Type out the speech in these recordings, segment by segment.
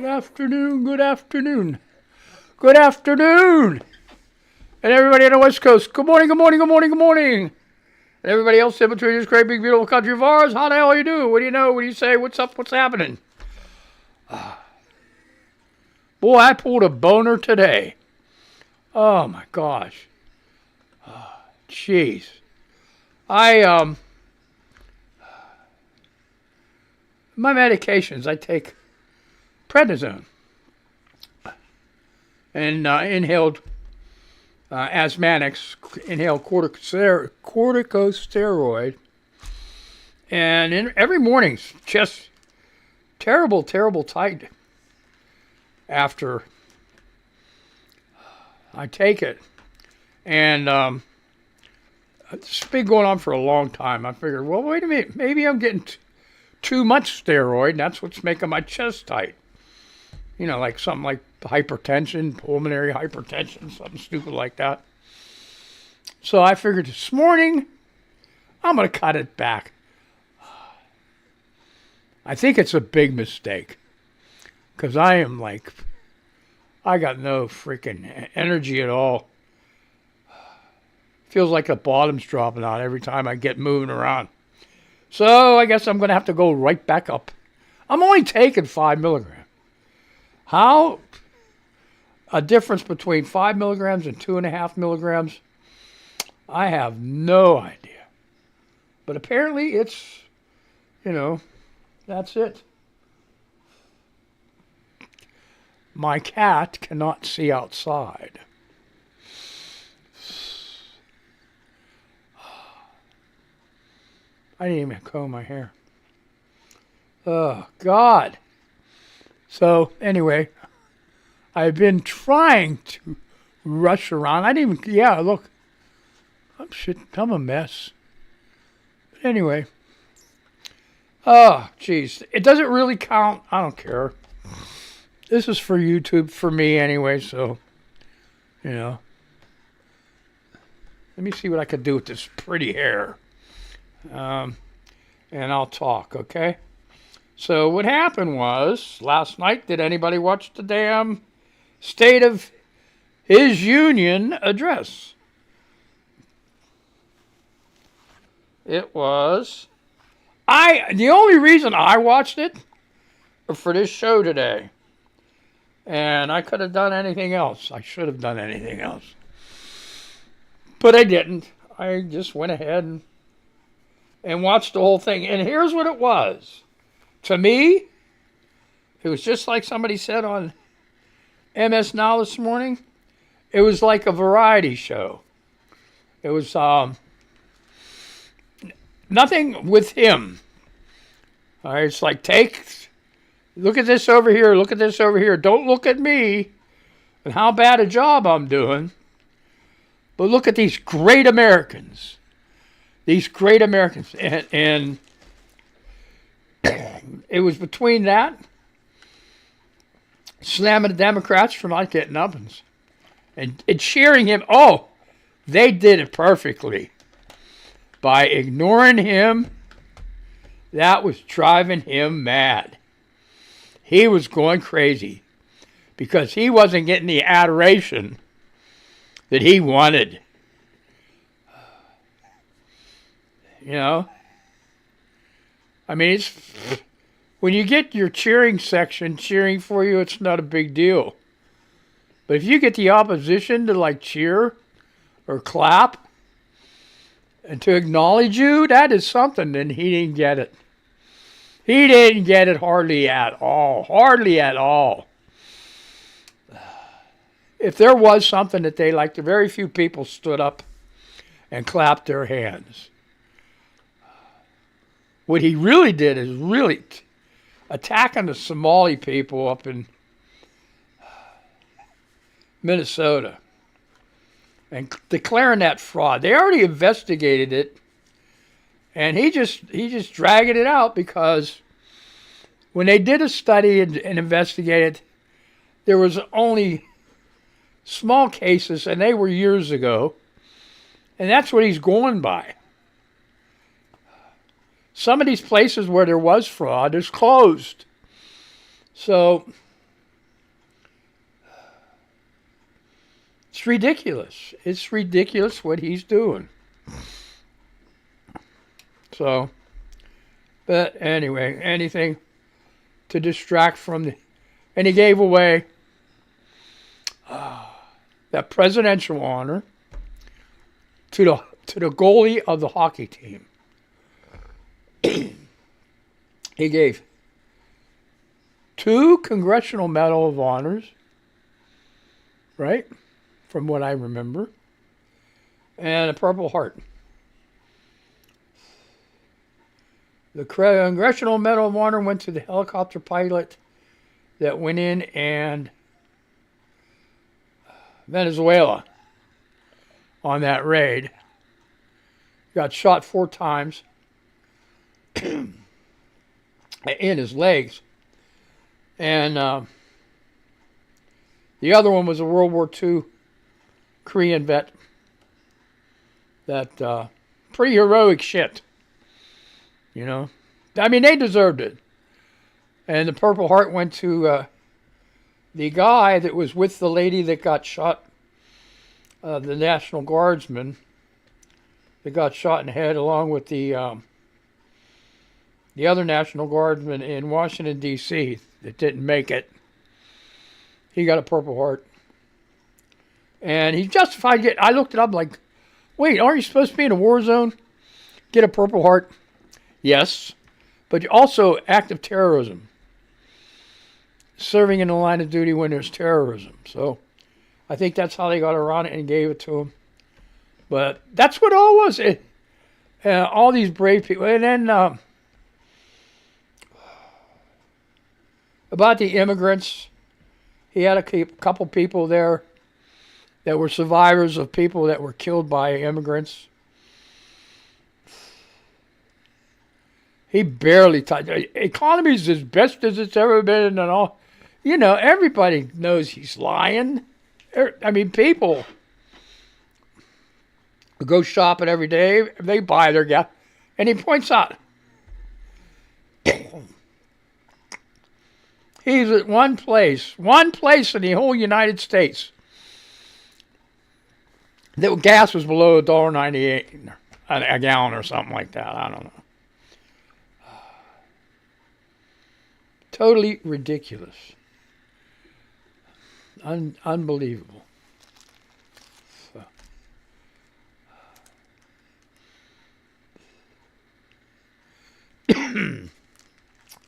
Good afternoon, good afternoon. Good afternoon. And everybody on the West Coast, good morning, good morning, good morning, good morning. And everybody else in between this great big beautiful country of ours, how the hell you do? What do you know? What do you say? What's up? What's happening? Boy, I pulled a boner today. Oh my gosh. Jeez. My medications, I take prednisone and inhaled asthmatics, inhaled corticosteroid, and every morning, just terrible tight after I take it. And it's been going on for a long time. I figured, well, wait a minute, maybe I'm getting too much steroid, and that's what's making my chest tight. You know, like something like hypertension, pulmonary hypertension, something stupid like that. So I figured this morning, I'm going to cut it back. I think it's a big mistake. Because I got no freaking energy at all. Feels like the bottom's dropping out every time I get moving around. So I guess I'm going to have to go right back up. I'm only taking 5 milligrams. How a difference between 5 milligrams and 2.5 milligrams, I have no idea. But apparently it's, that's it. My cat cannot see outside. I didn't even comb my hair. Oh, God. So, anyway, I've been trying to rush around. Look. Oh, shit, I'm a mess. But anyway. Oh, geez. It doesn't really count. I don't care. This is for YouTube, for me anyway, so, Let me see what I can do with this pretty hair. And I'll talk, okay? So what happened was, last night, did anybody watch the damn State of His Union address? It was... The only reason I watched it was for this show today. And I could have done anything else. I should have done anything else. But I didn't. I just went ahead and watched the whole thing. And here's what it was. To me, it was just like somebody said on MS Now this morning. It was like a variety show. It was nothing with him. All right, it's like, look at this over here, look at this over here. Don't look at me and how bad a job I'm doing. But look at these great Americans. These great Americans. And it was between that, slamming the Democrats for not getting up and cheering him. Oh, they did it perfectly. By ignoring him, that was driving him mad. He was going crazy because he wasn't getting the adoration that he wanted. I mean, when you get your cheering section cheering for you, it's not a big deal. But if you get the opposition to cheer or clap and to acknowledge you, that is something, and he didn't get it. He didn't get it hardly at all. Hardly at all. If there was something that they liked, very few people stood up and clapped their hands. What he really did is really attacking the Somali people up in Minnesota and declaring that fraud. They already investigated it, and he just dragging it out because when they did a study and investigated, there was only small cases, and they were years ago, and that's what he's going by. Some of these places where there was fraud is closed. So It's ridiculous. It's ridiculous what he's doing. So, but anyway, anything to distract from the... And he gave away that presidential honor to the goalie of the hockey team. He gave 2 Congressional Medal of Honors, right? From what I remember. And a Purple Heart. The Congressional Medal of Honor went to the helicopter pilot that went in and Venezuela on that raid. Got shot 4 times in his legs. And the other one was a World War II Korean vet. That pretty heroic shit. You know? I mean, they deserved it. And the Purple Heart went to the guy that was with the lady that got shot, the National Guardsman that got shot in the head, along with the other National Guardsman in Washington, D.C. that didn't make it. He got a Purple Heart. And he justified it. I looked it up like, wait, aren't you supposed to be in a war zone? Get a Purple Heart? Yes. But also active terrorism. Serving in the line of duty when there's terrorism. So I think that's how they got around it and gave it to him. But that's what it all was. All these brave people. And then about the immigrants, he had a couple people there that were survivors of people that were killed by immigrants. He barely touched. Economy's as best as it's ever been, and all. You know, everybody knows he's lying. I mean, people go shopping every day. They buy their gas. And he points out, he's at one place in the whole United States that gas was below $1.98 a gallon or something like that. I don't know. Totally ridiculous. Unbelievable. So.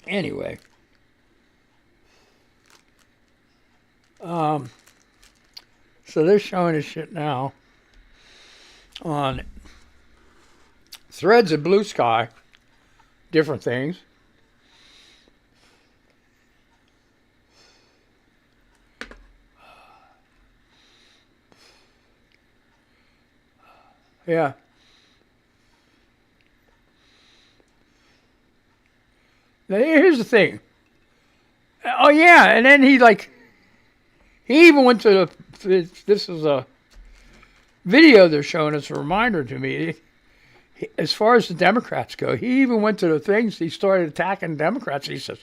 Anyway. So they're showing us shit now on Threads and Blue Sky. Different things. Yeah. Now, here's the thing. Oh, yeah, and then he even went to this is a video they're showing us, a reminder to me. As far as the Democrats go, he even went to the things, he started attacking Democrats. He says,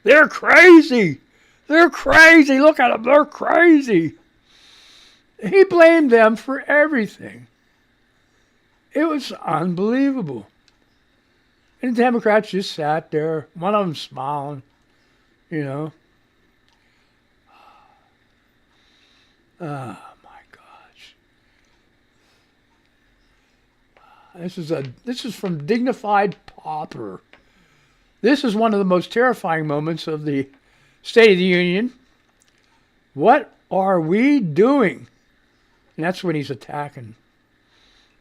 they're crazy. They're crazy. Look at them. They're crazy. He blamed them for everything. It was unbelievable. And the Democrats just sat there, one of them smiling, you know. Oh, my gosh. This is from Dignified Pauper. This is one of the most terrifying moments of the State of the Union. What are we doing? And that's when he's attacking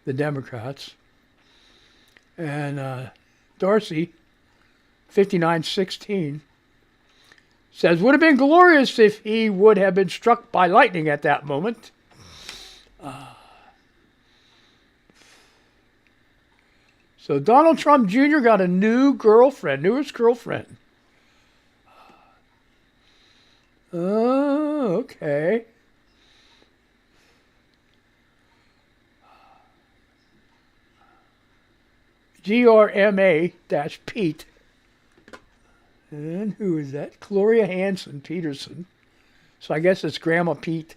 the Democrats. And Darcy, 5916, says, would have been glorious if he would have been struck by lightning at that moment. So Donald Trump Jr. got a newest girlfriend. Oh, okay. GRMA-Pete. And who is that? Gloria Hanson Peterson. So I guess it's Grandma Pete.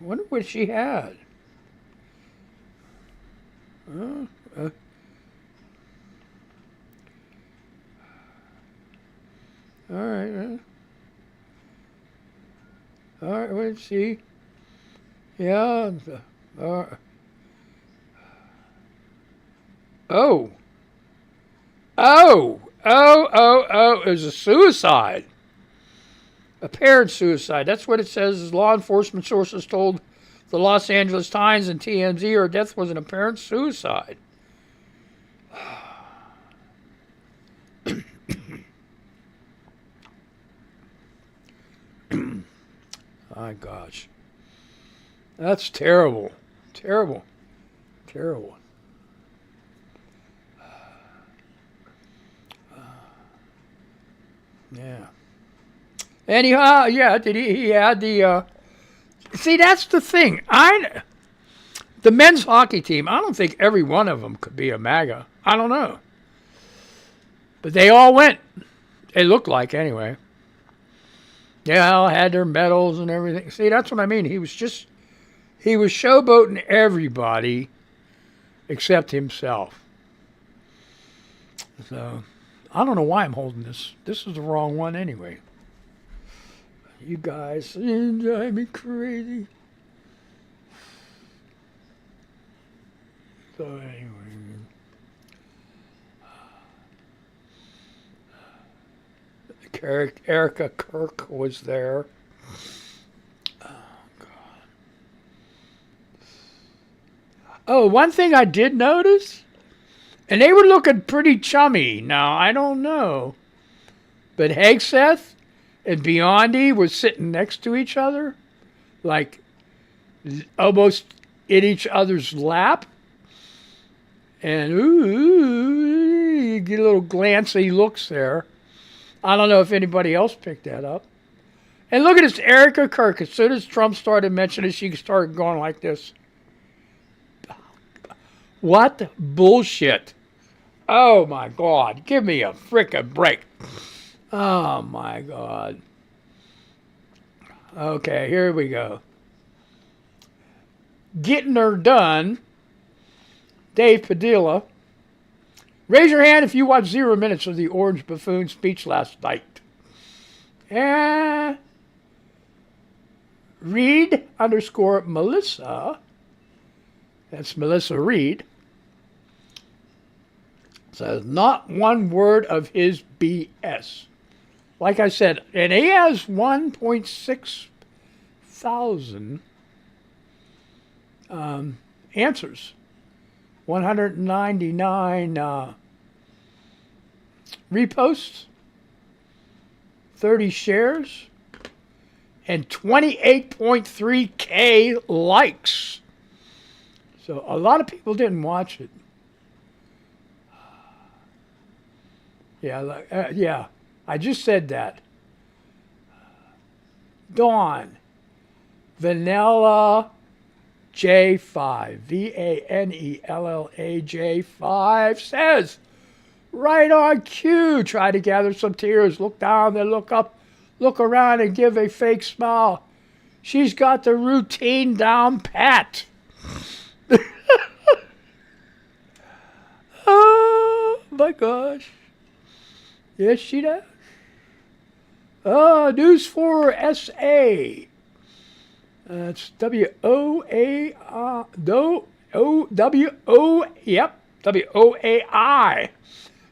I wonder what she had. Uh, uh, all right. All right, let's see. Yeah. Uh, oh. Oh. It was a suicide. Apparent suicide. That's what it says. As law enforcement sources told the Los Angeles Times and TMZ, her death was an apparent suicide. My gosh. That's terrible. Terrible. Terrible. Yeah. Anyhow, yeah, he had the see, that's the thing. The men's hockey team, I don't think every one of them could be a MAGA. I don't know. But they all went. They looked like, anyway. They all had their medals and everything. See, that's what I mean. He was showboating everybody except himself. So, I don't know why I'm holding this. This is the wrong one anyway. You guys drive me crazy. So anyway. Erica Kirk was there. Oh, God. Oh, one thing I did notice, and they were looking pretty chummy. Now, I don't know. But Hegseth and Biondi were sitting next to each other, like almost in each other's lap. And you get a little glancy looks there. I don't know if anybody else picked that up. And look at this Erica Kirk. As soon as Trump started mentioning it, she started going like this. What bullshit. Oh, my God. Give me a frickin' break. Oh, my God. Okay, here we go. Getting her done. Dave Padilla. Raise your hand if you watched 0 minutes of the Orange Buffoon speech last night. Reed_Melissa. That's Melissa Reed. Says not one word of his BS. Like I said, and he has 1.6 thousand answers. 199 reposts, 30 shares, and 28.3K likes. So a lot of people didn't watch it. Yeah, I just said that. Dawn, Vanilla J5, Vanella J5 says, right on cue, try to gather some tears, look down, then look up, look around and give a fake smile. She's got the routine down pat. Oh my gosh. Yes, she does. News for SA. It's WOAI.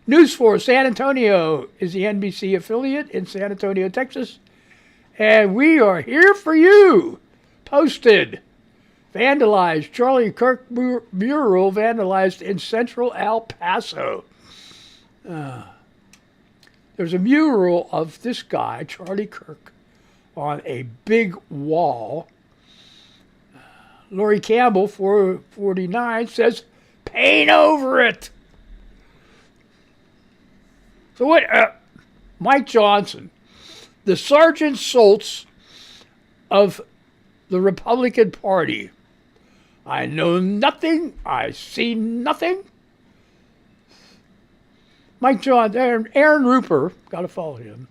News for San Antonio is the NBC affiliate in San Antonio, Texas. And we are here for you. Posted. Vandalized. Charlie Kirk mural vandalized in central El Paso. There's a mural of this guy, Charlie Kirk, on a big wall. Lori Campbell, 449, says, paint over it. So what? Mike Johnson, the Sergeant Schultz of the Republican Party. I know nothing. I see nothing. Mike Johnson, Aaron Rupert, got to follow him.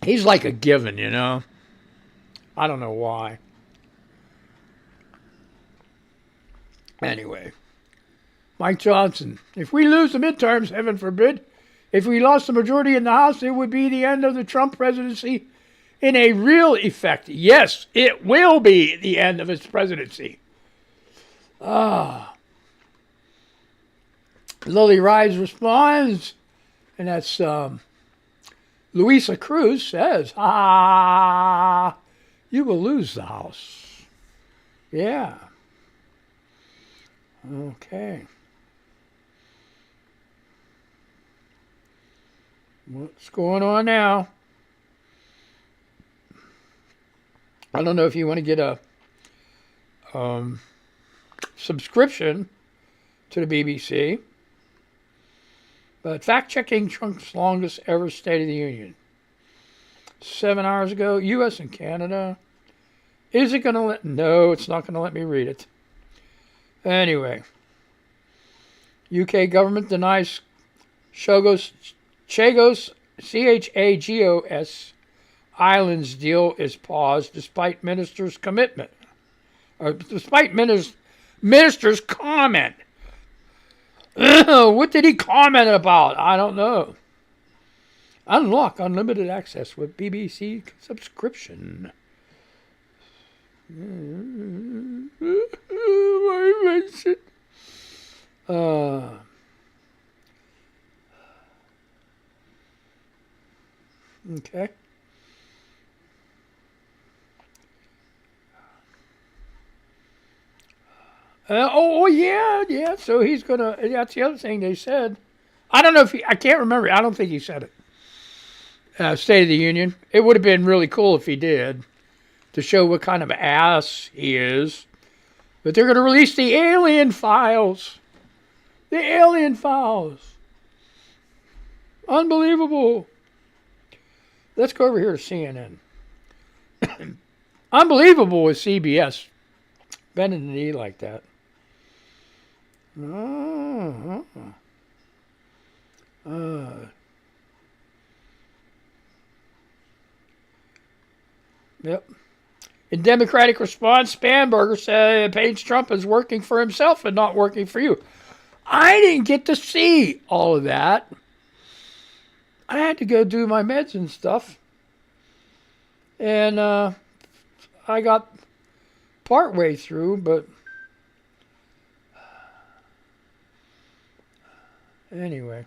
He's like a given, you know. I don't know why. Anyway, Mike Johnson. If we lose the midterms, heaven forbid, if we lost the majority in the House, it would be the end of the Trump presidency in a real effect. Yes, it will be the end of his presidency. Lily Rise responds, and that's Luisa Cruz says, you will lose the House. Yeah. Okay. What's going on now? I don't know if you want to get a subscription to the BBC, but fact-checking Trump's longest ever State of the Union. 7 hours ago, U.S. and Canada. Is it going to let... No, it's not going to let me read it. Anyway. UK government denies Chagos, Chagos Islands deal is paused despite minister's commitment. Or despite minister's comment. What did he comment about? I don't know. Unlock unlimited access with BBC subscription. Okay. Yeah. So he's gonna. That's the other thing they said. I don't know if I can't remember. I don't think he said it. State of the Union. It would have been really cool if he did, to show what kind of ass he is. But they're going to release the alien files. The alien files. Unbelievable. Let's go over here to CNN. Unbelievable with CBS. Bending the knee like that. Yep. In Democratic response, Spanberger said Page Trump is working for himself and not working for you. I didn't get to see all of that. I had to go do my meds and stuff. And I got part way through, but anyway.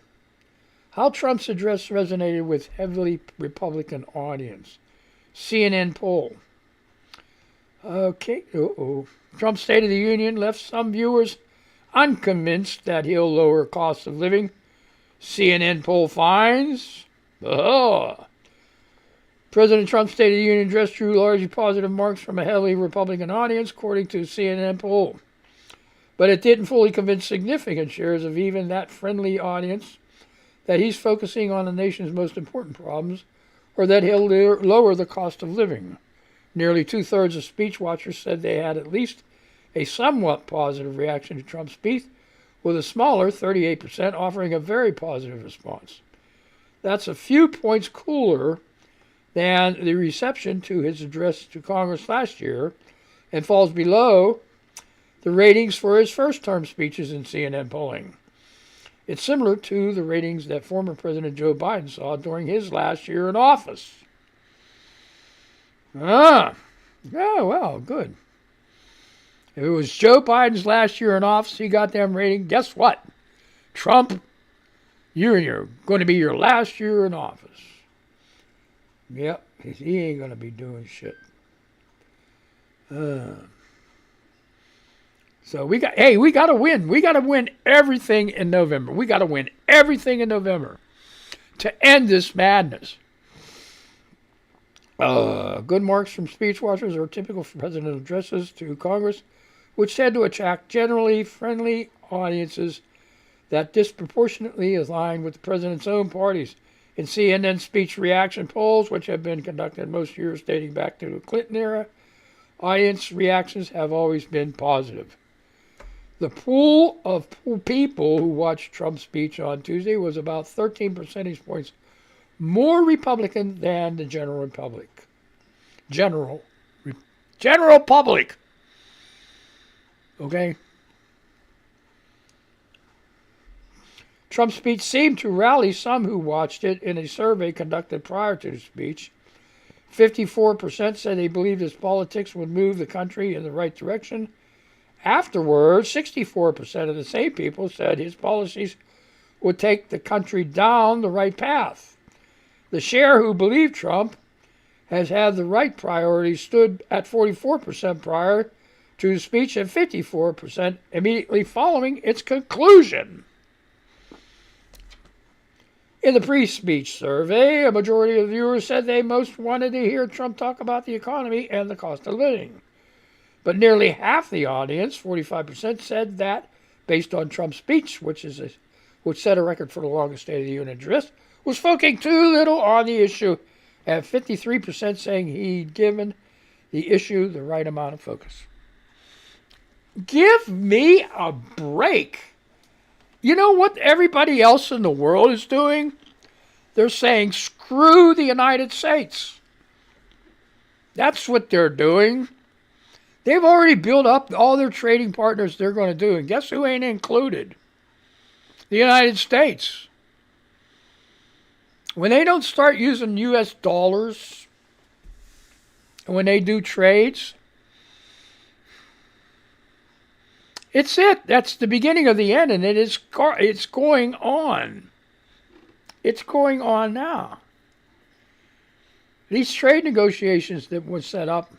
How Trump's address resonated with heavily Republican audience. CNN poll. Okay. Trump's State of the Union left some viewers unconvinced that he'll lower cost of living. CNN poll finds. President Trump's State of the Union address drew largely positive marks from a heavily Republican audience, according to CNN poll. But it didn't fully convince significant shares of even that friendly audience that he's focusing on the nation's most important problems, or that he'll lower the cost of living. Nearly two-thirds of speech watchers said they had at least a somewhat positive reaction to Trump's speech, with a smaller 38% offering a very positive response. That's a few points cooler than the reception to his address to Congress last year, and falls below the ratings for his first-term speeches in CNN polling. It's similar to the ratings that former President Joe Biden saw during his last year in office. Yeah, well, good. If it was Joe Biden's last year in office, he got them rating. Guess what? Trump, you're going to be your last year in office. Yep, he ain't going to be doing shit. So we got to win. We got to win everything in November. We got to win everything in November to end this madness. Good marks from speech watchers are typical for presidential addresses to Congress, which tend to attract generally friendly audiences that disproportionately align with the president's own parties. In CNN speech reaction polls, which have been conducted most years dating back to the Clinton era, audience reactions have always been positive. The pool of people who watched Trump's speech on Tuesday was about 13 percentage points more Republican than the general public. General public. Okay? Trump's speech seemed to rally some who watched it in a survey conducted prior to the speech. 54% said they believed his politics would move the country in the right direction. Afterwards, 64% of the same people said his policies would take the country down the right path. The share who believed Trump has had the right priorities stood at 44% prior to the speech and 54% immediately following its conclusion. In the pre-speech survey, a majority of viewers said they most wanted to hear Trump talk about the economy and the cost of living. But nearly half the audience, 45%, said that, based on Trump's speech, which set a record for the longest State of the Union address, was focusing too little on the issue, and 53% saying he'd given the issue the right amount of focus. Give me a break. You know what everybody else in the world is doing? They're saying, screw the United States. That's what they're doing. They've already built up all their trading partners they're going to do. And guess who ain't included? The United States. When they don't start using U.S. dollars, when they do trades, it's it. That's the beginning of the end, and it's going on. It's going on now. These trade negotiations that were set up,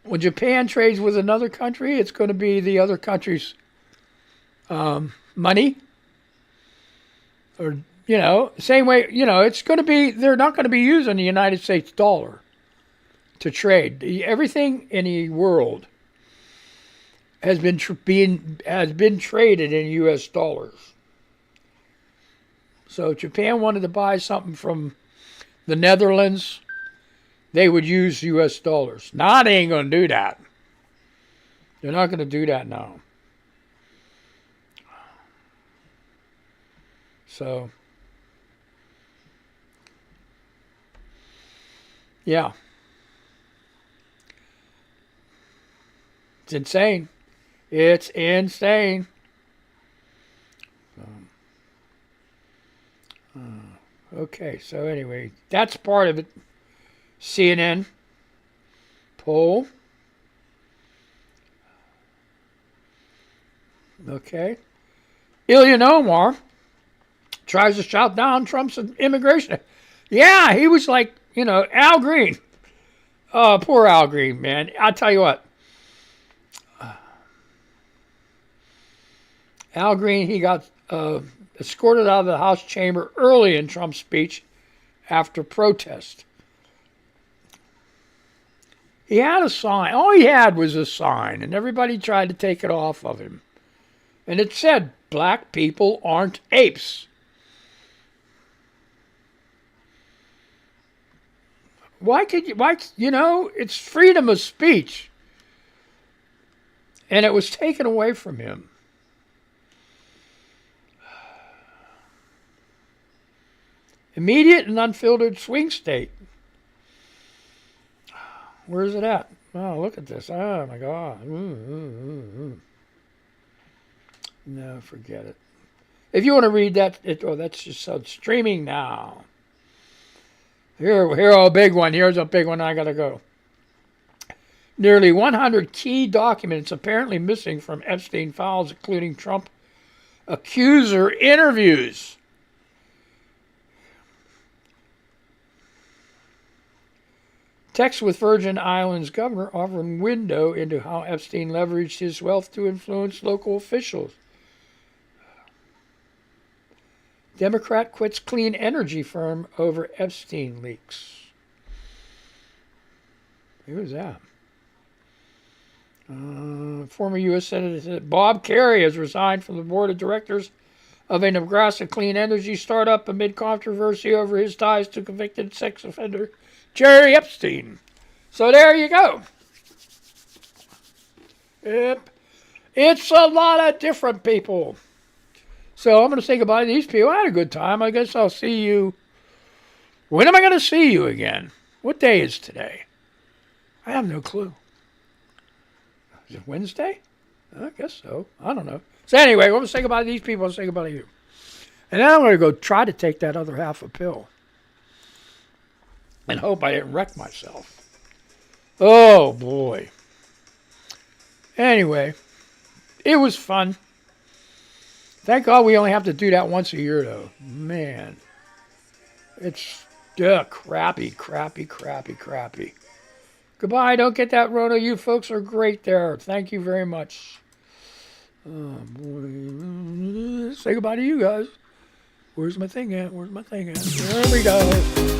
when Japan trades with another country, it's going to be the other country's money. Or, same way, it's going to be, they're not going to be using the United States dollar to trade. Everything in the world has been traded in U.S. dollars. So if Japan wanted to buy something from the Netherlands, they would use U.S. dollars. Now they ain't going to do that. They're not going to do that now. So, yeah. It's insane. It's insane. Okay, so anyway, that's part of it. CNN poll. Okay. Ilhan Omar tries to shout down Trump's immigration. Yeah, he was like, Al Green. Oh, poor Al Green, man. I'll tell you what. Al Green, he got escorted out of the House chamber early in Trump's speech after protest. He had a sign. All he had was a sign, and everybody tried to take it off of him. And it said, "Black people aren't apes." It's freedom of speech. And it was taken away from him. Immediate and unfiltered swing state. Where is it at? Oh, look at this. Oh, my God. No, forget it. If you want to read that, that's just streaming now. Here, a big one. Here's a big one. I got to go. Nearly 100 key documents apparently missing from Epstein files, including Trump accuser interviews. Text with Virgin Islands governor offering window into how Epstein leveraged his wealth to influence local officials. Democrat quits clean energy firm over Epstein leaks. Who's that? Former U.S. Senator Bob Kerrey has resigned from the board of directors of a Nebraska clean energy startup amid controversy over his ties to convicted sex offender Jerry Epstein. So there you go. Yep. It's a lot of different people. So I'm going to say goodbye to these people. I had a good time. I guess I'll see you. When am I going to see you again? What day is today? I have no clue. Is it Wednesday? I guess so. I don't know. So anyway, I'm going to say goodbye to these people and say goodbye to you. And then I'm going to go try to take that other half a pill. And hope I didn't wreck myself. Oh, boy. Anyway, it was fun. Thank God we only have to do that once a year, though. Man. It's crappy. Goodbye. Don't get that Rona. You folks are great there. Thank you very much. Oh, boy. Say goodbye to you guys. Where's my thing at? There we go.